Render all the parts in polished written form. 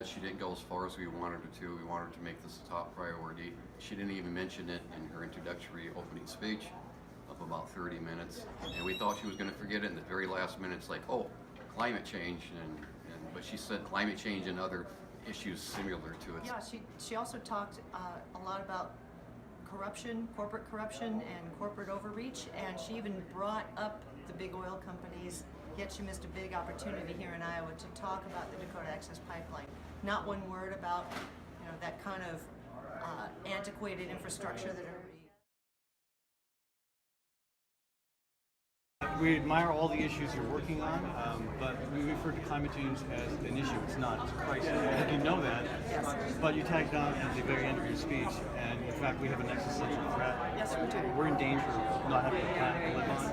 She didn't go as far as we wanted her to. We wanted her to make this a top priority. She didn't even mention it in her introductory opening speech of about 30 minutes. And we thought she was going to forget it in the very last minute. It's like, oh, climate change. But she said climate change and other issues similar to it. Yeah, she also talked a lot about corruption, corporate corruption, and corporate overreach, and she even brought up the big oil companies, yet she missed a big opportunity here in Iowa to talk about the Dakota Access Pipeline. Not one word about, you know, that kind of antiquated infrastructure that everybody. We admire all the issues you're working on, but we refer to climate change as an issue. It's not. It's a crisis. I think you know that, but you tagged on at the very end of your speech, and in fact, we have an existential threat. Yes, we do. We're in danger of not having a planet to live on,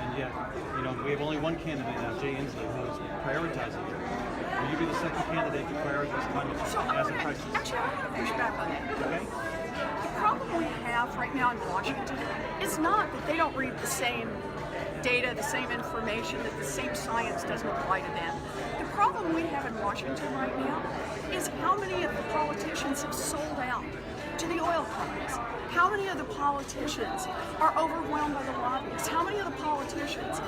and yet, you know, we have only one candidate now, Jay Inslee, who is prioritizing it. Will you be the second candidate to prioritize climate change as a crisis? Actually, I want to push back on that. Okay. The problem we have right now in Washington is not that they don't read the same data, the same information, that the same science doesn't apply to them. The problem we have in Washington right now is how many of the politicians have sold out to the oil companies. How many of the politicians are overwhelmed by the lobbyists? How many of the politicians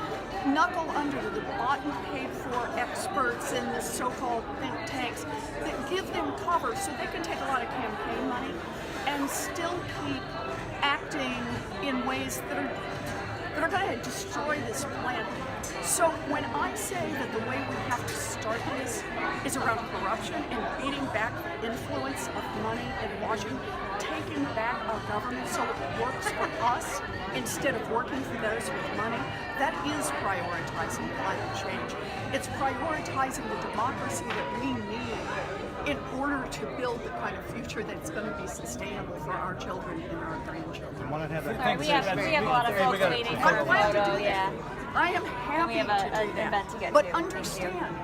knuckle under to the bought and paid for experts in the so-called think tanks that give them cover so they can take a lot of campaign money and still keep acting in ways that are going to destroy this planet. So when I say that the way we have to start this is around corruption and beating back the influence of money in Washington, taking back our government so it works for us instead of working for those with money, that is prioritizing climate change. It's prioritizing the democracy that we need in order to build the kind of future that's going to be sustainable for our children and our grandchildren. Sorry, we have a lot of folks waiting for a photo, yeah. I am happy We have to do an that. event to get but to. understand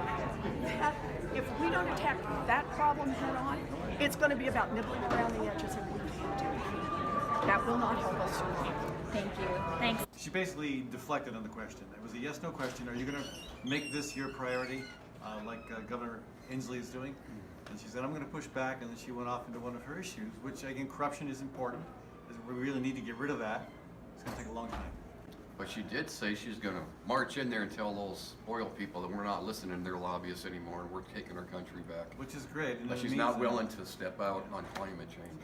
that if we don't attack that problem head on, it's going to be about nibbling around the edges and we can't do it. That will not help us survive. Thank you. Thanks. She basically deflected on the question. It was a yes/no question. Are you going to make this your priority, like Governor Inslee is doing? And she said, I'm going to push back, and then she went off into one of her issues, which, again, corruption is important. We really need to get rid of that. It's going to take a long time. But she did say she's going to march in there and tell those oil people that we're not listening to their lobbyists anymore and we're taking our country back. Which is great. But she's not willing to step out on climate change.